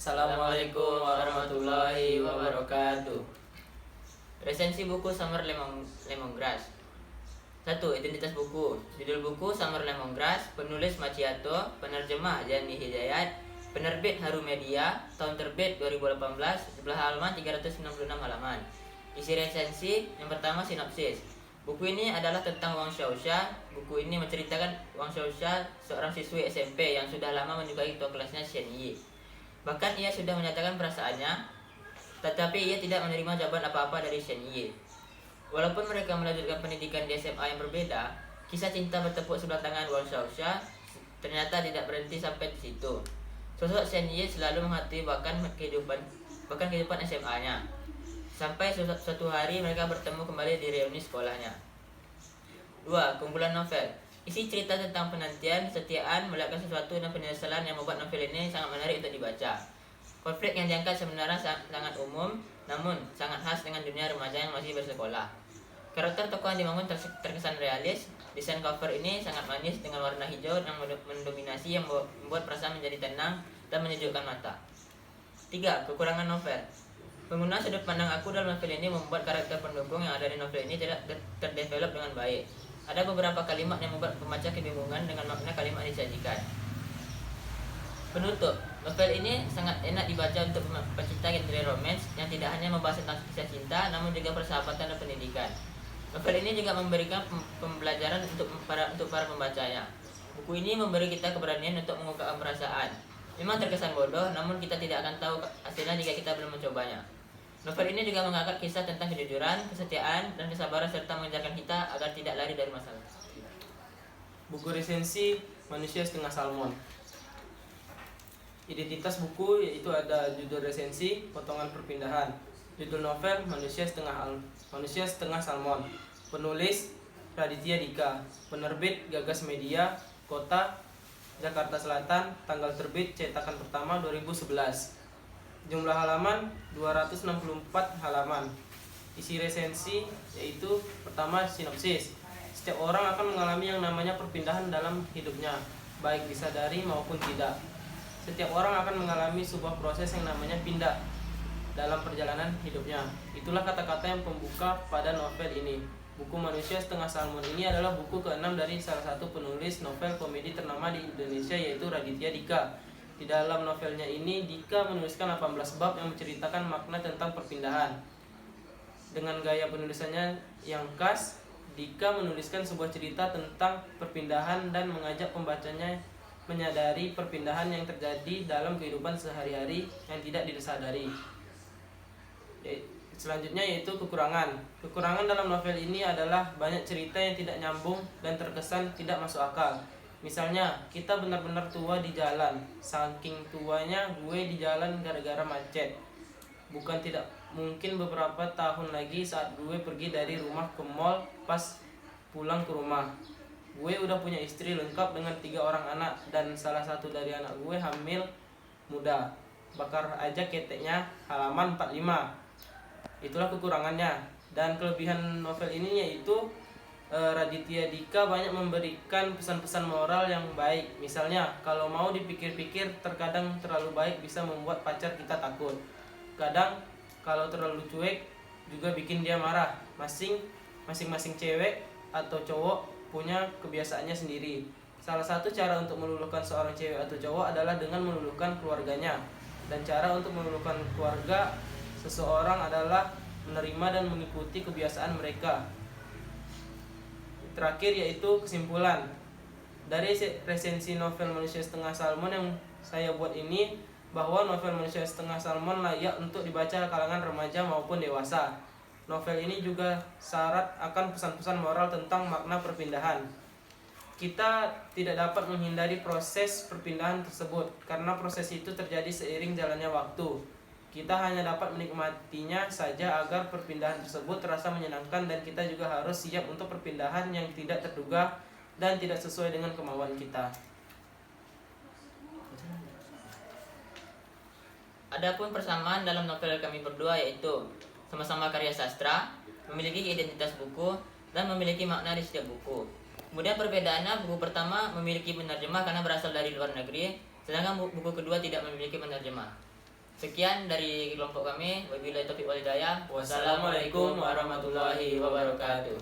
Assalamualaikum warahmatullahi wabarakatuh. Resensi buku Summer Lemongrass. 1. Identitas buku. Judul buku Summer Lemongrass, penulis Macchiato, penerjemah Yani Hidayat, penerbit Harum Media, tahun terbit 2018, jumlah halaman 366 halaman. Isi resensi, yang pertama sinopsis. Buku ini adalah tentang Wang Xiaoxia. Buku ini menceritakan Wang Xiaoxia, seorang siswi SMP yang sudah lama menyukai ketua kelasnya Shen Yi. Bahkan ia sudah menyatakan perasaannya, tetapi ia tidak menerima jawaban apa-apa dari Shen Yi. Walaupun mereka melanjutkan pendidikan di SMA yang berbeda, kisah cinta bertepuk sebelah tangan Wang Xiaoxia ternyata tidak berhenti sampai di situ. Sosok Shen Yi selalu menghantui bahkan kehidupan SMA-nya. Sampai suatu hari mereka bertemu kembali di reuni sekolahnya. 2. Kumpulan novel. Isi cerita tentang penantian, kesetiaan, melihatkan sesuatu dan penyesalan yang membuat novel ini sangat menarik untuk dibaca. Konflik yang diangkat sebenarnya sangat umum, namun sangat khas dengan dunia remaja yang masih bersekolah. Karakter tokoh yang dibangun terkesan realis. Desain cover ini sangat manis dengan warna hijau yang mendominasi yang membuat perasaan menjadi tenang dan menyejukkan mata. 3. Kekurangan novel. Penggunaan sudut pandang aku dalam novel ini membuat karakter pendukung yang ada di novel ini tidak terdevelop dengan baik. Ada beberapa kalimat yang membuat pembaca kebingungan dengan makna kalimat yang disajikan. Penutup. Novel ini sangat enak dibaca untuk pecinta genre romance yang tidak hanya membahas tentang kisah cinta, namun juga persahabatan dan pendidikan. Novel ini juga memberikan pembelajaran untuk para pembacanya. Buku ini memberi kita keberanian untuk mengungkapkan perasaan. Memang terkesan bodoh, namun kita tidak akan tahu hasilnya jika kita belum mencobanya. Novel ini juga mengangkat kisah tentang kejujuran, kesetiaan, dan kesabaran serta mengajarkan kita agar tidak lari dari masalah. Buku resensi Manusia Setengah Salmon. Identitas buku yaitu ada judul resensi, potongan perpindahan. Judul novel Manusia Setengah Salmon. Penulis Raditya Dika. Penerbit Gagas Media, Kota Jakarta Selatan, tanggal terbit cetakan pertama 2011. Jumlah halaman 264 halaman. Isi resensi yaitu pertama sinopsis. Setiap orang akan mengalami yang namanya perpindahan dalam hidupnya, baik disadari maupun tidak. Setiap orang akan mengalami sebuah proses yang namanya pindah dalam perjalanan hidupnya. Itulah kata-kata yang pembuka pada novel ini. Buku Manusia Setengah Salmon ini adalah buku ke-6 dari salah satu penulis novel komedi ternama di Indonesia yaitu Raditya Dika. Di dalam novelnya ini, Dika menuliskan 18 bab yang menceritakan makna tentang perpindahan. Dengan gaya penulisannya yang khas, Dika menuliskan sebuah cerita tentang perpindahan dan mengajak pembacanya menyadari perpindahan yang terjadi dalam kehidupan sehari-hari yang tidak disadari. Selanjutnya yaitu kekurangan. Kekurangan dalam novel ini adalah banyak cerita yang tidak nyambung dan terkesan tidak masuk akal. Misalnya, kita benar-benar tua di jalan. Saking tuanya gue di jalan gara-gara macet. Bukan tidak mungkin beberapa tahun lagi saat gue pergi dari rumah ke mall pas pulang ke rumah. Gue udah punya istri lengkap dengan 3 orang anak dan salah satu dari anak gue hamil muda. Bakar aja keteknya halaman 45. Itulah kekurangannya. Dan kelebihan novel ini yaitu Raditya Dika banyak memberikan pesan-pesan moral yang baik. Misalnya, kalau mau dipikir-pikir, terkadang terlalu baik bisa membuat pacar kita takut. Kadang kalau terlalu cuek juga bikin dia marah. Masing-masing cewek atau cowok punya kebiasaannya sendiri. Salah satu cara untuk meluluhkan seorang cewek atau cowok adalah dengan meluluhkan keluarganya. Dan cara untuk meluluhkan keluarga seseorang adalah menerima dan mengikuti kebiasaan mereka. Terakhir yaitu kesimpulan. Dari resensi novel Manusia Setengah Salmon yang saya buat ini, bahwa novel Manusia Setengah Salmon layak untuk dibaca kalangan remaja maupun dewasa. Novel ini juga syarat akan pesan-pesan moral tentang makna perpindahan. Kita tidak dapat menghindari proses perpindahan tersebut karena proses itu terjadi seiring jalannya waktu. Kita hanya dapat menikmatinya saja agar perpindahan tersebut terasa menyenangkan, dan kita juga harus siap untuk perpindahan yang tidak terduga dan tidak sesuai dengan kemauan kita. Adapun persamaan dalam novel kami berdua yaitu sama-sama karya sastra, memiliki identitas buku, dan memiliki makna di setiap buku. Kemudian perbedaannya, buku pertama memiliki penerjemah karena berasal dari luar negeri, sedangkan buku kedua tidak memiliki penerjemah. Sekian dari kelompok kami. Wabillahi taufiq wal hidayah. Wassalamualaikum warahmatullahi wabarakatuh.